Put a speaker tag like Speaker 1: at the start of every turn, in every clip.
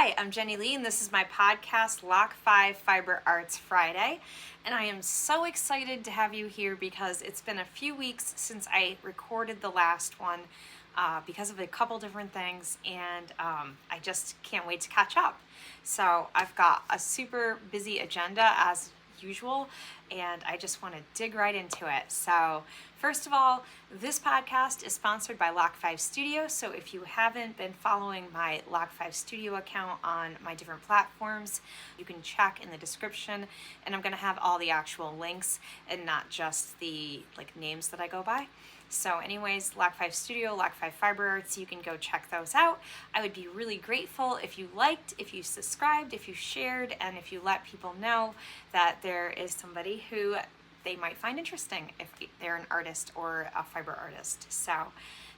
Speaker 1: Hi, I'm Jenny Lee, and this is my podcast, Lock 5 Fiber Arts Friday. And I am so excited to have you here because it's been a few weeks since I recorded the last one because of a couple different things, and I just can't wait to catch up. So I've got a super busy agenda as usual, and I just want to dig right into it. So first of all, this podcast is sponsored by Lock 5 Studio. So if you haven't been following my Lock 5 Studio account on my different platforms, you can check in the description, and I'm going to have all the actual links and not just the names that I go by. So anyways, Lock 5 Studio, Lock 5 Fiber Arts, you can go check those out. I would be really grateful if you liked, if you subscribed, if you shared, and if you let people know that there is somebody who they might find interesting if they're an artist or a fiber artist. So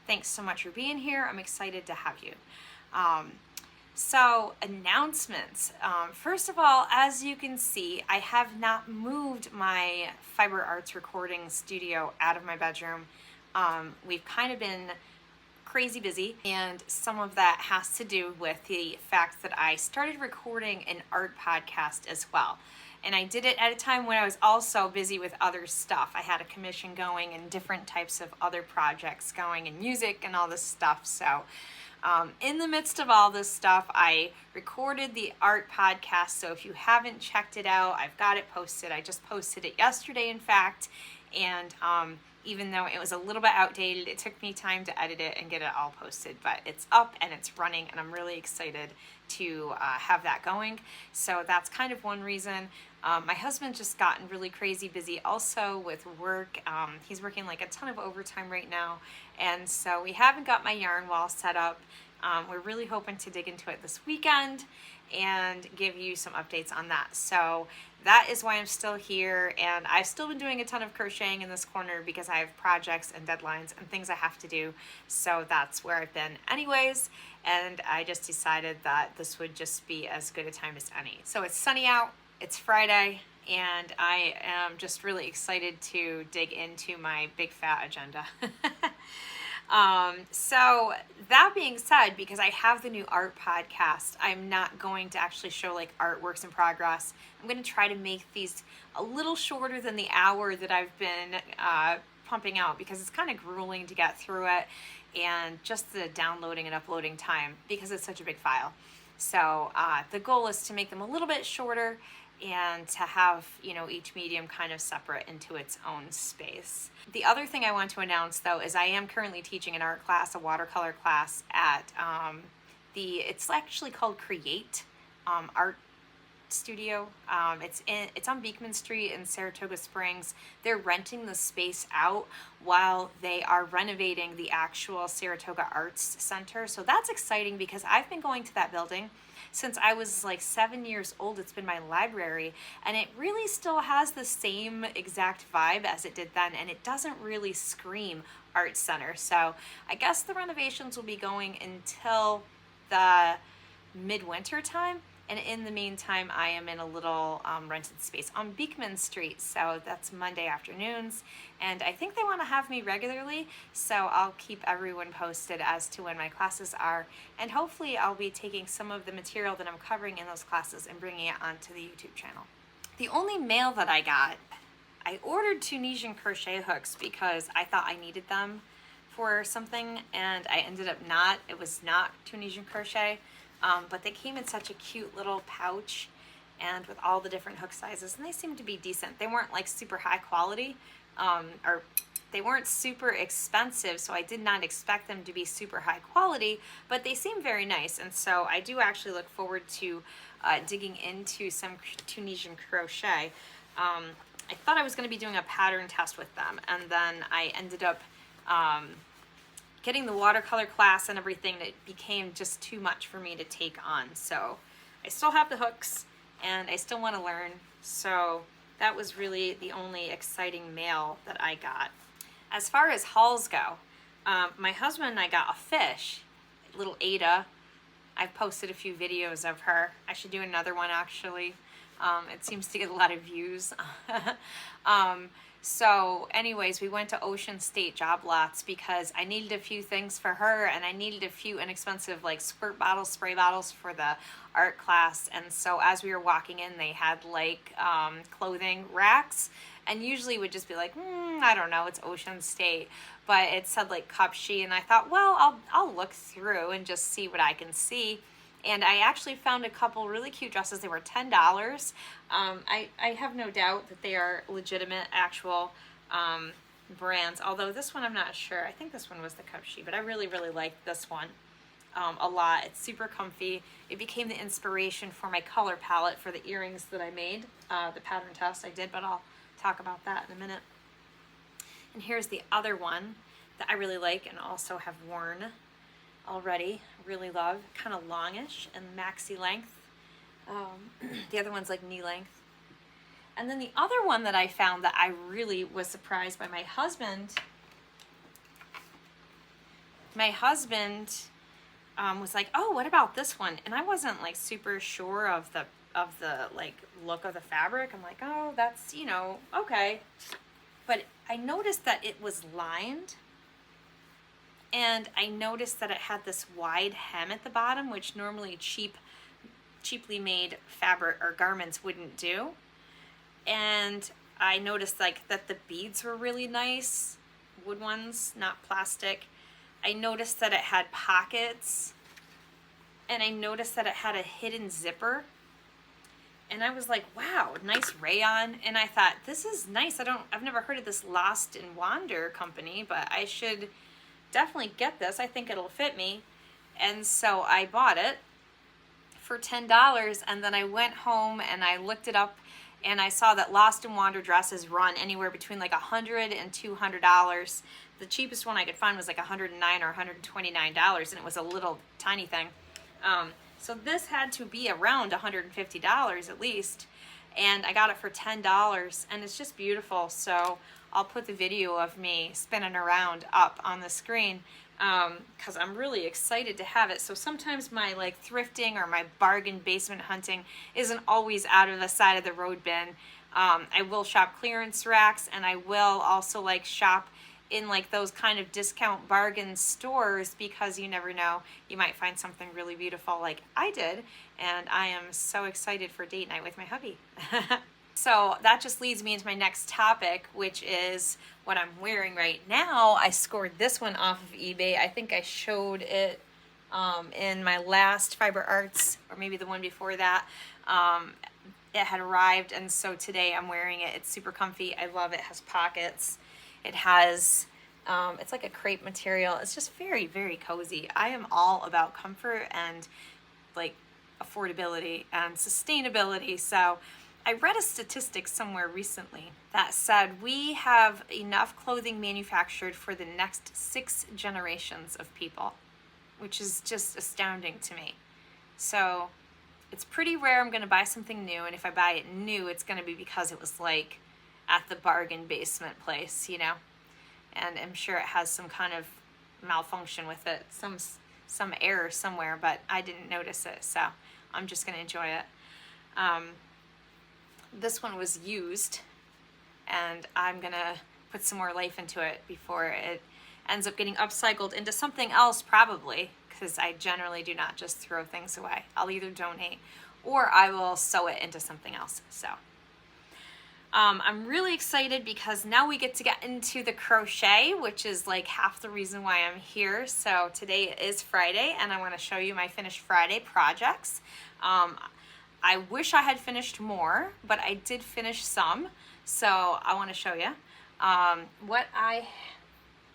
Speaker 1: thanks so much for being here. I'm excited to have you. So announcements. First of all, as you can see, I have not moved my fiber arts recording studio out of my bedroom. We've kind of been crazy busy, and some of that has to do with the fact that I started recording an art podcast as well. And I did it at a time when I was also busy with other stuff. I had a commission going and different types of other projects going and music and all this stuff. So in the midst of all this stuff, I recorded the art podcast. So if you haven't checked it out, I've got it posted. I just posted it yesterday, in fact. And even though it was a little bit outdated, it took me time to edit it and get it all posted, but it's up and it's running, and I'm really excited to have that going. So that's kind of one reason. My husband just gotten really crazy busy also with work. He's working like a ton of overtime right now, and so we haven't got my yarn wall set up. We're really hoping to dig into it this weekend and give you some updates on that. So that is why I'm still here, and I've still been doing a ton of crocheting in this corner because I have projects and deadlines and things I have to do. So that's where I've been anyways, and I just decided that this would just be as good a time as any. So it's sunny out, it's Friday, and I am just really excited to dig into my big fat agenda. So that being said, because I have the new art podcast, I'm not going to actually show like artworks in progress. I'm going to try to make these a little shorter than the hour that I've been pumping out, because it's kind of grueling to get through it, and just the downloading and uploading time because it's such a big file. So the goal is to make them a little bit shorter and to have, each medium kind of separate into its own space. The other thing I want to announce, though, is I am currently teaching an art class, a watercolor class at it's actually called Create Art Studio. It's on Beekman Street in Saratoga Springs. They're renting the space out while they are renovating the actual Saratoga Arts Center. So that's exciting because I've been going to that building since I was like 7 years old. It's been my library, and it really still has the same exact vibe as it did then, and it doesn't really scream art center. So I guess the renovations will be going until the midwinter time, and in the meantime I am in a little rented space on Beekman Street. So that's Monday afternoons, and I think they want to have me regularly, so I'll keep everyone posted as to when my classes are, and hopefully I'll be taking some of the material that I'm covering in those classes and bringing it onto the YouTube channel. The only mail that I got, I ordered Tunisian crochet hooks because I thought I needed them for something, and I ended up not. It was not Tunisian crochet. But they came in such a cute little pouch, and with all the different hook sizes, and they seemed to be decent. They weren't like super high quality, or they weren't super expensive, so I did not expect them to be super high quality, but they seem very nice. And so I do actually look forward to digging into some Tunisian crochet. I thought I was going to be doing a pattern test with them, and then I ended up getting the watercolor class and everything, and it became just too much for me to take on. So I still have the hooks, and I still want to learn. So that was really the only exciting mail that I got. As far as hauls go, my husband and I got a fish, little Ada. I've posted a few videos of her. I should do another one actually. It seems to get a lot of views. So anyways, we went to Ocean State Job Lots because I needed a few things for her, and I needed a few inexpensive like squirt bottles, spray bottles for the art class. And so as we were walking in, they had like clothing racks, and usually would just be like, I don't know, it's Ocean State, but it said like cup she, and I thought, well, I'll look through and just see what I can see. And I actually found a couple really cute dresses. They were $10. I have no doubt that they are legitimate, actual brands. Although this one, I'm not sure. I think this one was the cup she, but I really, really liked this one a lot. It's super comfy. It became the inspiration for my color palette for the earrings that I made, the pattern test I did, but I'll talk about that in a minute. And here's the other one that I really like and also have worn already. Really love, kind of longish and maxi length. The other one's like knee length. And then the other one that I found that I really was surprised by my husband. My husband was like, "Oh, what about this one?" And I wasn't like super sure of the like look of the fabric. I'm like, "Oh, that's, you know, okay." But I noticed that it was lined. And I noticed that it had this wide hem at the bottom, which normally cheaply made fabric or garments wouldn't do. And I noticed like that the beads were really nice, wood ones, not plastic. I noticed that it had pockets, and I noticed that it had a hidden zipper. And I was like, wow, nice rayon. And I thought, this is nice. I've never heard of this Lost+Wander company, but I should definitely get this. I think it'll fit me. And so I bought it for $10, and then I went home and I looked it up, and I saw that Lost+Wander dresses run anywhere between like $100 and $200. The cheapest one I could find was like $109 or $129, and it was a little tiny thing. So this had to be around $150 at least, and I got it for $10, and it's just beautiful. So I'll put the video of me spinning around up on the screen because I'm really excited to have it. So sometimes my like thrifting or my bargain basement hunting isn't always out of the side of the road bin. I will shop clearance racks, and I will also like shop in like those kind of discount bargain stores, because you never know, you might find something really beautiful like I did, and I am so excited for date night with my hubby. So that just leads me into my next topic, which is what I'm wearing right now. I scored this one off of eBay. I think I showed it in my last Fiber Arts, or maybe the one before that. It had arrived, and so today I'm wearing it. It's super comfy. I love it. It has pockets. It has, it's like a crepe material. It's just very, very cozy. I am all about comfort and like affordability and sustainability. So I read a statistic somewhere recently that said we have enough clothing manufactured for the next 6 generations of people, which is just astounding to me. So it's pretty rare I'm going to buy something new, and if I buy it new, it's going to be because it was like at the bargain basement place, you know, and I'm sure it has some kind of malfunction with it, some error somewhere, but I didn't notice it, so I'm just going to enjoy it. This one was used, and I'm gonna put some more life into it before it ends up getting upcycled into something else, probably, because I generally do not just throw things away. I'll either donate or I will sew it into something else. So I'm really excited because now we get to get into the crochet, which is like half the reason why I'm here. So today is Friday, and I want to show you my finished Friday projects. I wish I had finished more, but I did finish some, so I want to show you. What I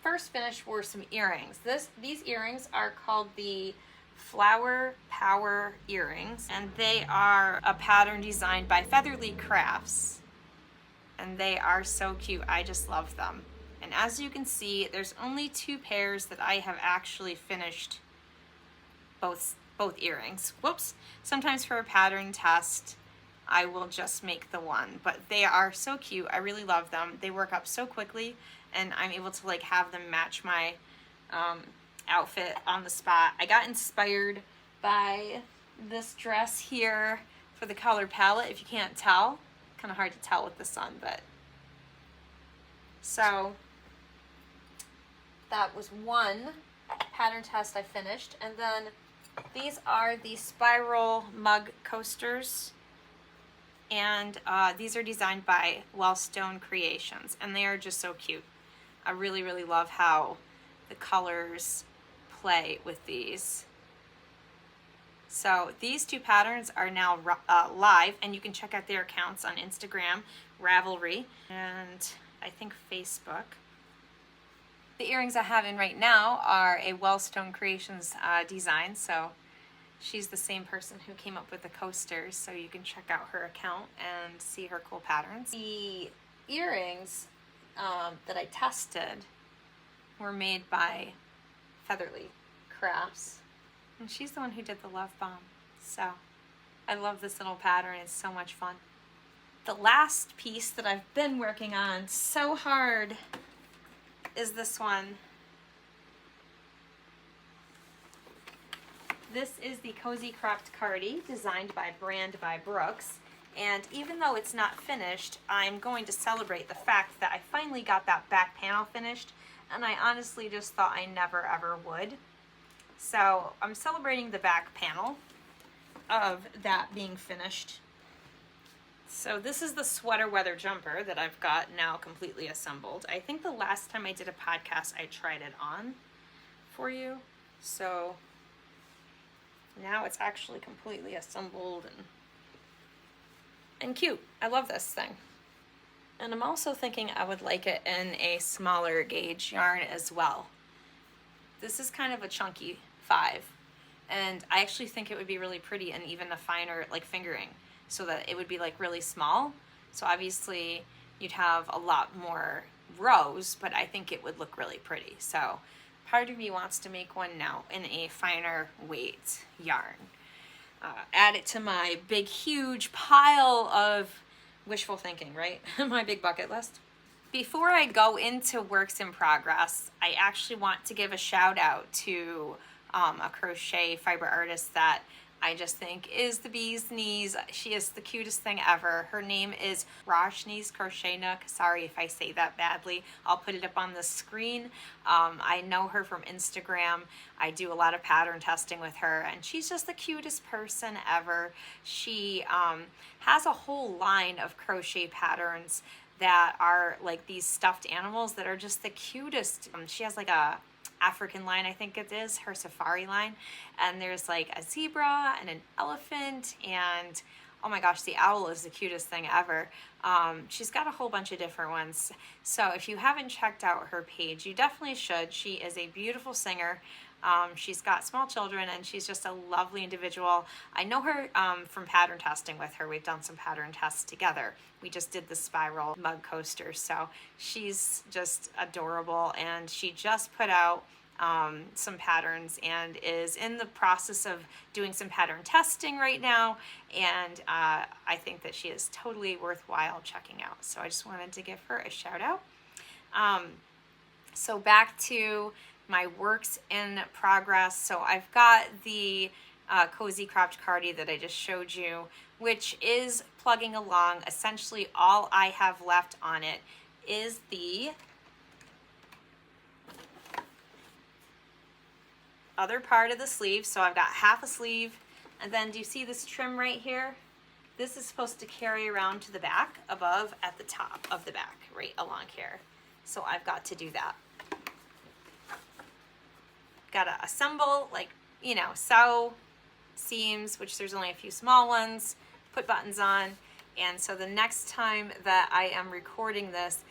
Speaker 1: first finished were some earrings. These earrings are called the Flower Power earrings, and they are a pattern designed by Featherly Crafts, and they are so cute. I just love them. And as you can see, there's only 2 pairs that I have actually finished both earrings. Whoops. Sometimes for a pattern test, I will just make the one, but they are so cute. I really love them. They work up so quickly, and I'm able to like have them match my outfit on the spot. I got inspired by this dress here for the color palette, if you can't tell. Kind of hard to tell with the sun, but. So that was one pattern test I finished. And then these are the spiral mug coasters. And these are designed by Wellstone Creations, and they are just so cute. I really, really love how the colors play with these. So these two patterns are now live, and you can check out their accounts on Instagram, Ravelry, and I think Facebook. The earrings I have in right now are a Wellstone Creations design, so she's the same person who came up with the coasters, so you can check out her account and see her cool patterns. The earrings that I tested were made by Featherly Crafts, and she's the one who did the love bomb. So I love this little pattern. It's so much fun. The last piece that I've been working on so hard is this one. This is the Cozy Cropped Cardi, designed by Brand by Brooks. And even though it's not finished, I'm going to celebrate the fact that I finally got that back panel finished, and I honestly just thought I never ever would. So I'm celebrating the back panel of that being finished. So this is the sweater weather jumper that I've got now completely assembled. I think the last time I did a podcast, I tried it on for you. So now it's actually completely assembled and cute. I love this thing. And I'm also thinking I would like it in a smaller gauge yarn as well. This is kind of a chunky 5, and I actually think it would be really pretty and even a finer like fingering, so that it would be like really small. So obviously you'd have a lot more rows, but I think it would look really pretty. So part of me wants to make one now in a finer weight yarn. Add it to my big, huge pile of wishful thinking, right? My big bucket list. Before I go into works in progress, I actually want to give a shout out to a crochet fiber artist that I just think is the bee's knees. She is the cutest thing ever. Her name is Roshni's Crochet Nook. Sorry if I say that badly. I'll put it up on the screen. I know her from Instagram. I do a lot of pattern testing with her, and she's just the cutest person ever. She has a whole line of crochet patterns that are like these stuffed animals that are just the cutest. She has like a African line, I think it is, her safari line, and there's like a zebra and an elephant, and oh my gosh, the owl is the cutest thing ever. She's got a whole bunch of different ones, so if you haven't checked out her page, you definitely should. She is a beautiful singer. She's got small children, and she's just a lovely individual. I know her from pattern testing with her. We've done some pattern tests together. We just did the spiral mug coaster, so she's just adorable, and she just put out some patterns and is in the process of doing some pattern testing right now, and I think that she is totally worthwhile checking out. So I just wanted to give her a shout out. So back to my works in progress. So I've got the Cozy Cropped Cardi that I just showed you, which is plugging along. Essentially all I have left on it is the other part of the sleeve. So I've got half a sleeve, and then do you see this trim right here? This is supposed to carry around to the back above at the top of the back, right along here. So I've got to do that. Gotta assemble, like, you know, sew seams, which there's only a few small ones, put buttons on. And so the next time that I am recording this,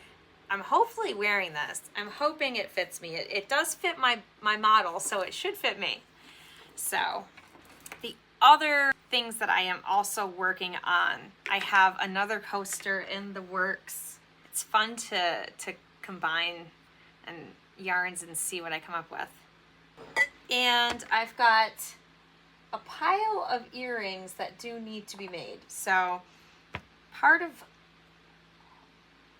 Speaker 1: I'm hopefully wearing this. I'm hoping it fits me. It does fit my model, so it should fit me. So the other things that I am also working on, I have another coaster in the works. It's fun to combine and yarns and see what I come up with. And I've got a pile of earrings that do need to be made. So part of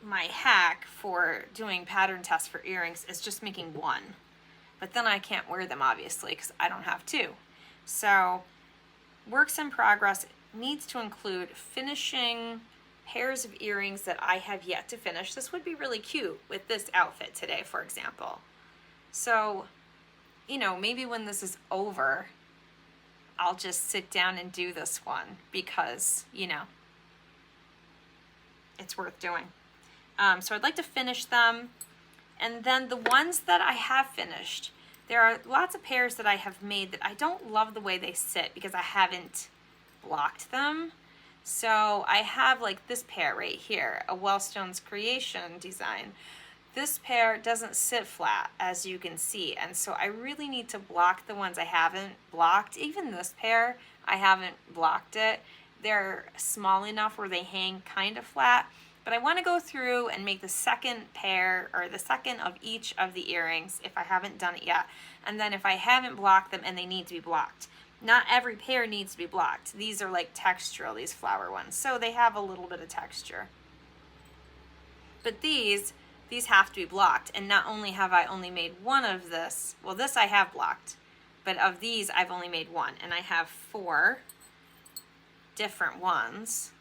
Speaker 1: my hack for doing pattern tests for earrings is just making one. But then I can't wear them, obviously, because I don't have two. So works in progress needs to include finishing pairs of earrings that I have yet to finish. This would be really cute with this outfit today, for example. So, you know, maybe when this is over, I'll just sit down and do this one because, you know, it's worth doing. So I'd like to finish them. And then the ones that I have finished, there are lots of pairs that I have made that I don't love the way they sit because I haven't blocked them. So I have like this pair right here, a Wellstone's Creation design. This pair doesn't sit flat, as you can see, and so I really need to block the ones I haven't blocked. Even this pair, I haven't blocked it. They're small enough where they hang kind of flat, but I want to go through and make the second pair, or the second of each of the earrings if I haven't done it yet. And then if I haven't blocked them and they need to be blocked. Not every pair needs to be blocked. These are like textural, these flower ones, so they have a little bit of texture. But these have to be blocked, and not only have I only made one of this, well, this I have blocked, but of these I've only made one, and I have 4 different ones,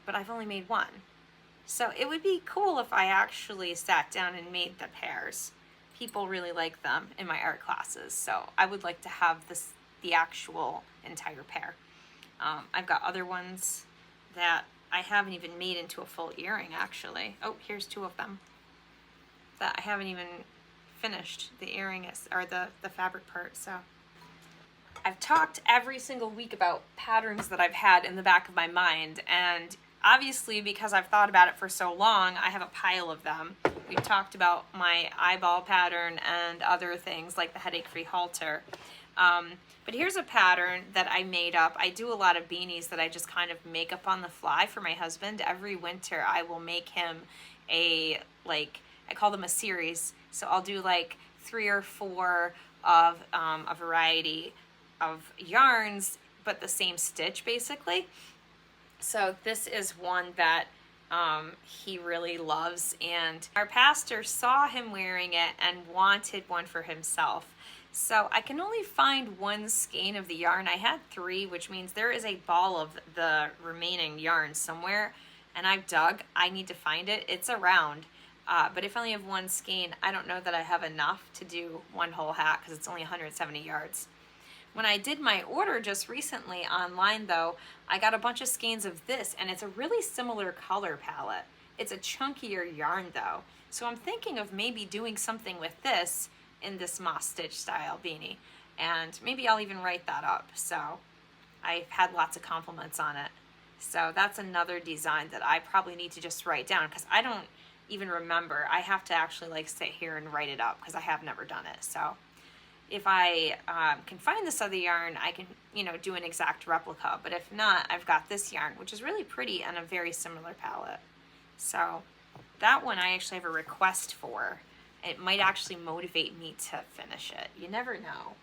Speaker 1: but I've only made one. So it would be cool if I actually sat down and made the pairs. People really like them in my art classes, so I would like to have the actual entire pair. I've got other ones that I haven't even made into a full earring, actually. Oh, here's 2 of them that I haven't even finished the earring or the fabric part. So I've talked every single week about patterns that I've had in the back of my mind, and obviously because I've thought about it for so long, I have a pile of them. We've talked about my eyeball pattern and other things like the headache-free halter. But here's a pattern that I made up. I do a lot of beanies that I just kind of make up on the fly for my husband. Every winter I will make him a, like, I call them a series. So I'll do like 3 or 4 of a variety of yarns, but the same stitch basically. So this is one that he really loves, and our pastor saw him wearing it and wanted one for himself. So I can only find 1 skein of the yarn. I had 3, which means there is a ball of the remaining yarn somewhere, and I've dug. I need to find it. It's around. But if I only have 1 skein, I don't know that I have enough to do 1 whole hat because it's only 170 yards. When I did my order just recently online though, I got a bunch of skeins of this, and it's a really similar color palette. It's a chunkier yarn though. So I'm thinking of maybe doing something with this in this moss stitch style beanie, and maybe I'll even write that up. So I've had lots of compliments on it. So that's another design that I probably need to just write down because I don't even remember. I have to actually like sit here and write it up because I have never done it. So if I can find this other yarn, I can, you know, do an exact replica. But if not, I've got this yarn, which is really pretty and a very similar palette. So that one I actually have a request for. It might actually motivate me to finish it. You never know.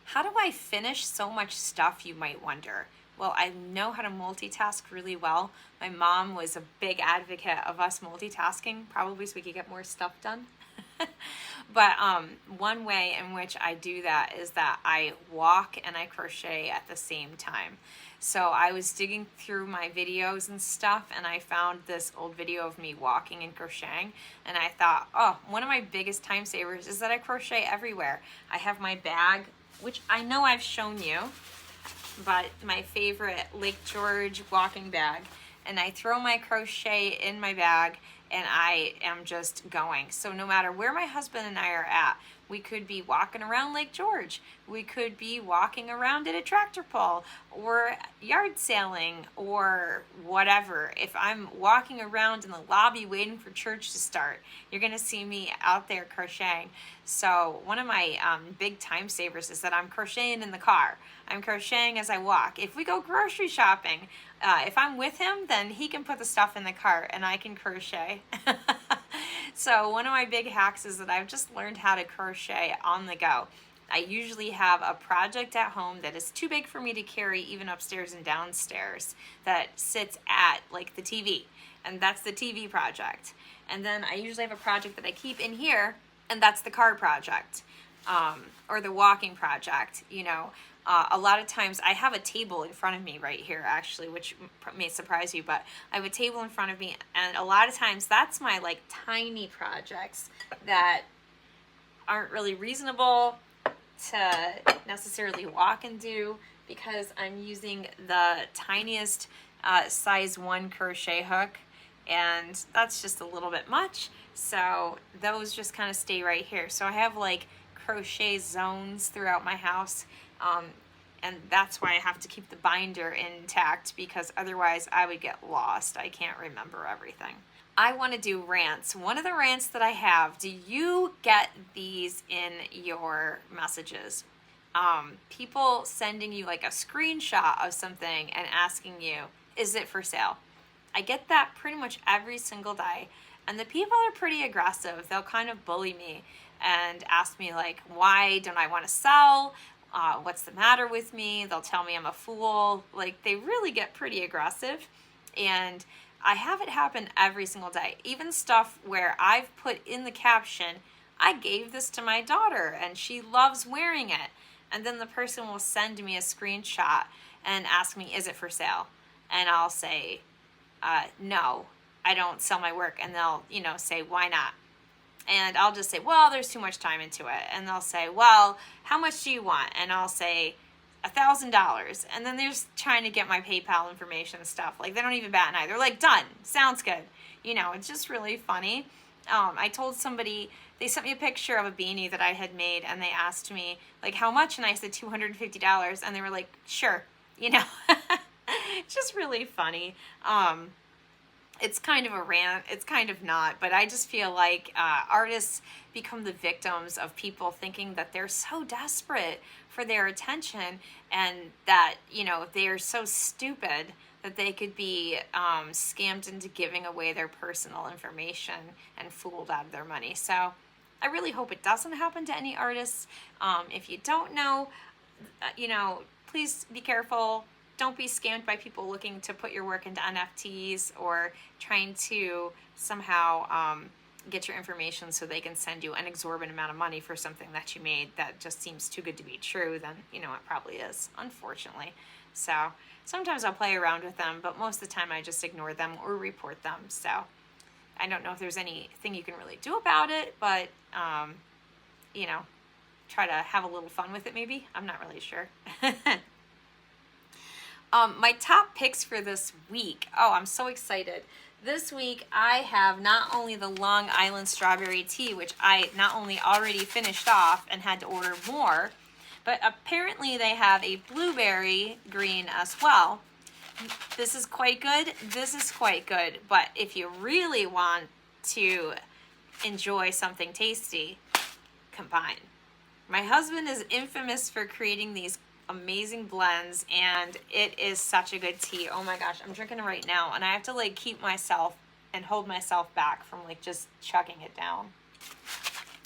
Speaker 1: How do I finish so much stuff, you might wonder? Well, I know how to multitask really well. My mom was a big advocate of us multitasking, probably so we could get more stuff done. But one way in which I do that is that I walk and I crochet at the same time. So I was digging through my videos and stuff, and I found this old video of me walking and crocheting, and I thought, oh, one of my biggest time savers is that I crochet everywhere. I have my bag, which I know I've shown you, but my favorite Lake George walking bag, and I throw my crochet in my bag and I am just going. So no matter where my husband and I are at, we could be walking around Lake George, we could be walking around at a tractor pull or yard sailing or whatever. If I'm walking around in the lobby waiting for church to start, you're gonna see me out there crocheting. So one of my big time savers is that I'm crocheting in the car. I'm crocheting as I walk. If we go grocery shopping, if I'm with him, then he can put the stuff in the cart and I can crochet. So one of my big hacks is that I've just learned how to crochet on the go. I usually have a project at home that is too big for me to carry even upstairs and downstairs that sits at like the TV, and that's the TV project. And then I usually have a project that I keep in here, and that's the car project, or the walking project. You know, A lot of times I have a table in front of me right here actually, which may surprise you, but I have a table in front of me, and a lot of times that's my like tiny projects that aren't really reasonable to necessarily walk and do, because I'm using the tiniest size 1 crochet hook, and that's just a little bit much, so those just kind of stay right here. So I have like crochet zones throughout my house, and that's why I have to keep the binder intact, because otherwise I would get lost. I can't remember everything. I want to do rants. One of the rants that I have, do you get these in your messages? People sending you like a screenshot of something and asking you, is it for sale? I get that pretty much every single day. And the people are pretty aggressive. They'll kind of bully me and ask me like, why don't I want to sell? What's the matter with me? They'll tell me I'm a fool. Like, they really get pretty aggressive. And I have it happen every single day. Even stuff where I've put in the caption, I gave this to my daughter and she loves wearing it. And then the person will send me a screenshot and ask me, is it for sale? And I'll say, no, I don't sell my work. And they'll, say, why not? And I'll just say, well, there's too much time into it. And they'll say, well, how much do you want? And I'll say, $1,000. And then they're just trying to get my PayPal information and stuff. Like, they don't even bat an eye. They're like, done. Sounds good. It's just really funny. I told somebody, they sent me a picture of a beanie that I had made, and they asked me, like, how much? And I said $250. And they were like, sure. It's just really funny. It's kind of a rant. It's kind of not. But I just feel like artists become the victims of people thinking that they're so desperate for their attention, and that, they're so stupid that they could be scammed into giving away their personal information and fooled out of their money. So I really hope it doesn't happen to any artists. If you don't know, please be careful. Don't be scammed by people looking to put your work into NFTs or trying to somehow get your information so they can send you an exorbitant amount of money for something that you made that just seems too good to be true. Then it probably is, unfortunately. So sometimes I'll play around with them, but most of the time I just ignore them or report them. So I don't know if there's anything you can really do about it, but try to have a little fun with it maybe. I'm not really sure. My top picks for this week. Oh, I'm so excited. This week I have not only the Long Island strawberry tea, which I not only already finished off and had to order more, but apparently they have a blueberry green as well. This is quite good. This is quite good. But if you really want to enjoy something tasty, combine. My husband is infamous for creating these amazing blends, and it is such a good tea. Oh my gosh, I'm drinking it right now, and I have to like keep myself and hold myself back from like just chugging it down.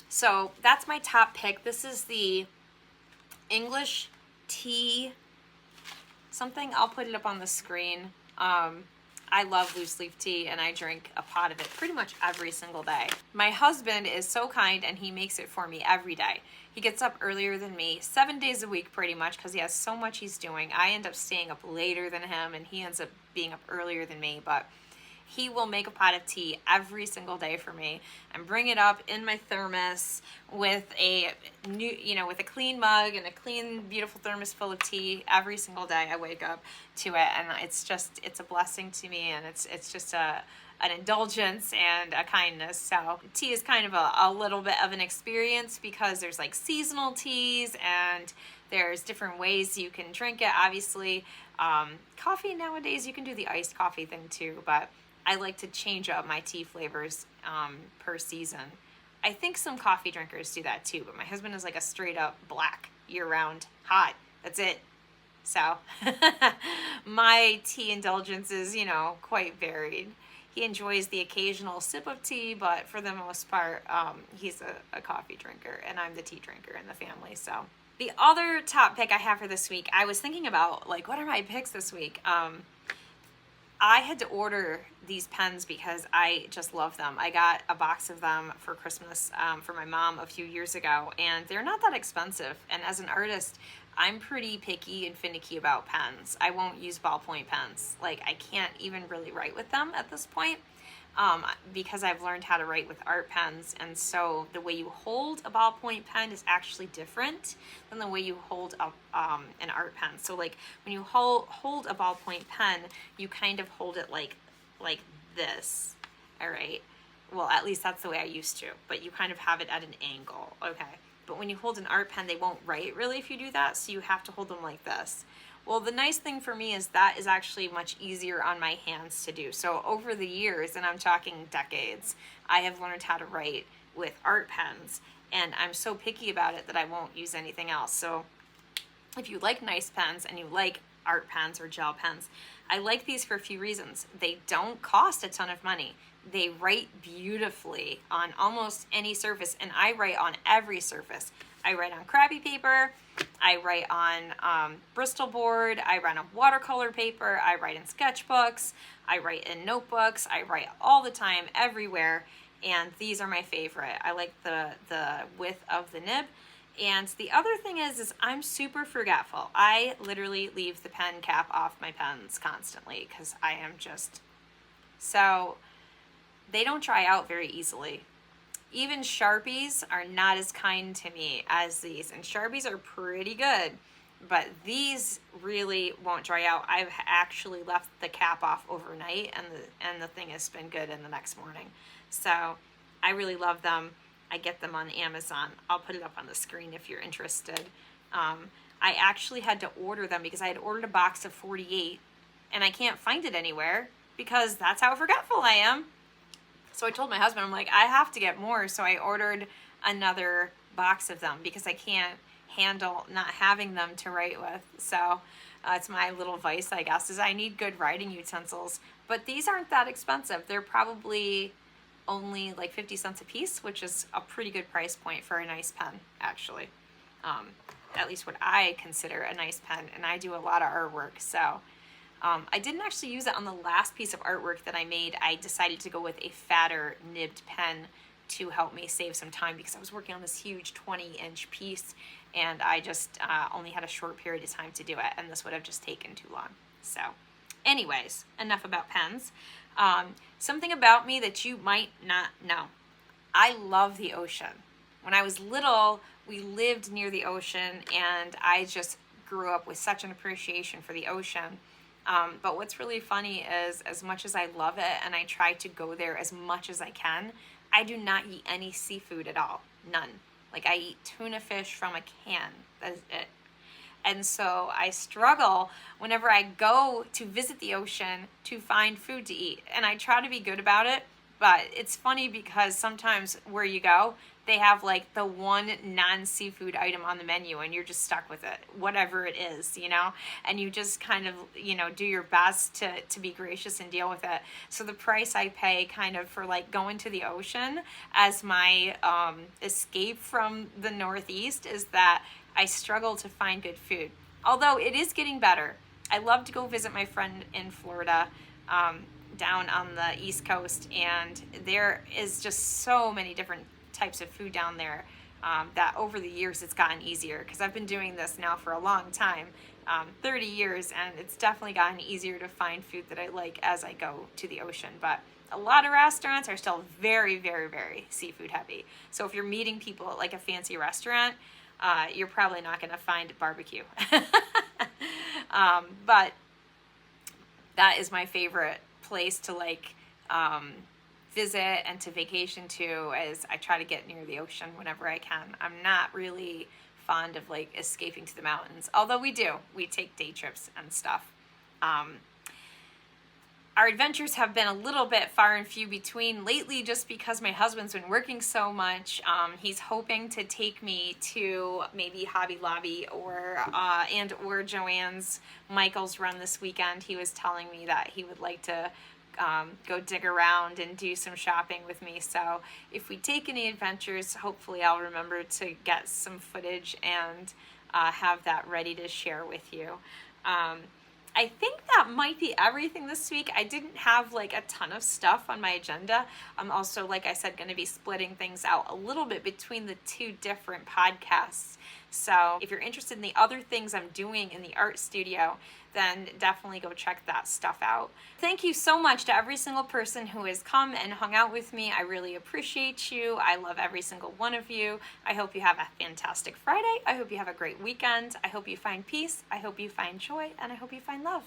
Speaker 1: So that's my top pick. This is the English tea something. I'll put it up on the screen. I love loose leaf tea, and I drink a pot of it pretty much every single day. My husband is so kind, and he makes it for me every day. He gets up earlier than me, 7 days a week pretty much, because he has so much he's doing. I end up staying up later than him, and he ends up being up earlier than me, but he will make a pot of tea every single day for me and bring it up in my thermos with a new, with a clean mug and a clean, beautiful thermos full of tea every single day. I wake up to it, and it's a blessing to me, and it's just an indulgence and a kindness. So tea is kind of a little bit of an experience, because there's like seasonal teas and there's different ways you can drink it. Obviously, coffee nowadays, you can do the iced coffee thing too, but I like to change up my tea flavors per season. I think some coffee drinkers do that too, but my husband is like a straight up black, year-round, hot. That's it. So my tea indulgence is, quite varied. He enjoys the occasional sip of tea, but for the most part, he's a coffee drinker, and I'm the tea drinker in the family. So the other top pick I have for this week, I was thinking about, like, what are my picks this week? I had to order these pens because I just love them. I got a box of them for Christmas for my mom a few years ago, and they're not that expensive. And as an artist, I'm pretty picky and finicky about pens. I won't use ballpoint pens. Like, I can't even really write with them at this point, because I've learned how to write with art pens. And so the way you hold a ballpoint pen is actually different than the way you hold an art pen. So like when you hold a ballpoint pen, you kind of hold it like this, all right? Well, at least that's the way I used to, but you kind of have it at an angle, okay? But when you hold an art pen, they won't write really if you do that, so you have to hold them like this. Well, the nice thing for me is that is actually much easier on my hands to do. So over the years, and I'm talking decades, I have learned how to write with art pens, and I'm so picky about it that I won't use anything else. So if you like nice pens and you like art pens or gel pens, I like these for a few reasons. They don't cost a ton of money. They write beautifully on almost any surface, and I write on every surface. I write on crappy paper, I write on Bristol board, I write on watercolor paper, I write in sketchbooks, I write in notebooks, I write all the time, everywhere, and these are my favorite. I like the width of the nib. And the other thing is I'm super forgetful. I literally leave the pen cap off my pens constantly because I am just, so they don't dry out very easily. Even Sharpies are not as kind to me as these, and Sharpies are pretty good, but these really won't dry out. I've actually left the cap off overnight, and the thing has been good in the next morning. So I really love them. I get them on Amazon. I'll put it up on the screen if you're interested. I actually had to order them because I had ordered a box of 48, and I can't find it anywhere because that's how forgetful I am. So I told my husband, I'm like, I have to get more. So I ordered another box of them because I can't handle not having them to write with. So it's my little vice, I guess, is I need good writing utensils. But these aren't that expensive. They're probably only like 50 cents a piece, which is a pretty good price point for a nice pen, actually. At least what I consider a nice pen, and I do a lot of artwork, so. I didn't actually use it on the last piece of artwork that I made. I decided to go with a fatter nibbed pen to help me save some time because I was working on this huge 20-inch piece, and I just only had a short period of time to do it, and this would have just taken too long. So anyways, enough about pens. Something about me that you might not know. I love the ocean. When I was little, we lived near the ocean, and I just grew up with such an appreciation for the ocean. But what's really funny is, as much as I love it and I try to go there as much as I can, I do not eat any seafood at all. None. Like, I eat tuna fish from a can. That is it. And so I struggle whenever I go to visit the ocean to find food to eat. And I try to be good about it, but it's funny because sometimes where you go, they have like the one non-seafood item on the menu and you're just stuck with it, whatever it is, you know, and you just kind of, you know, do your best to be gracious and deal with it. So the price I pay kind of for like going to the ocean as my escape from the Northeast is that I struggle to find good food. Although it is getting better. I love to go visit my friend in Florida, down on the East Coast, and there is just so many different types of food down there that over the years it's gotten easier because I've been doing this now for a long time, 30 years, and it's definitely gotten easier to find food that I like as I go to the ocean. But a lot of restaurants are still very, very, very seafood heavy. So if you're meeting people at like a fancy restaurant, you're probably not going to find barbecue. But that is my favorite place to like visit and to vacation to, as I try to get near the ocean whenever I can. I'm not really fond of like escaping to the mountains, although we take day trips and stuff. Our adventures have been a little bit far and few between lately just because my husband's been working so much. He's hoping to take me to maybe Hobby Lobby or Joann's Michael's run this weekend. He was telling me that he would like to go dig around and do some shopping with me. So if we take any adventures, hopefully I'll remember to get some footage and have that ready to share with you. I think that that might be everything this week. I didn't have like a ton of stuff on my agenda. I'm also, like I said, going to be splitting things out a little bit between the two different podcasts. So if you're interested in the other things I'm doing in the art studio, then definitely go check that stuff out. Thank you so much to every single person who has come and hung out with me. I really appreciate you. I love every single one of you. I hope you have a fantastic Friday. I hope you have a great weekend. I hope you find peace. I hope you find joy, and I hope you find love.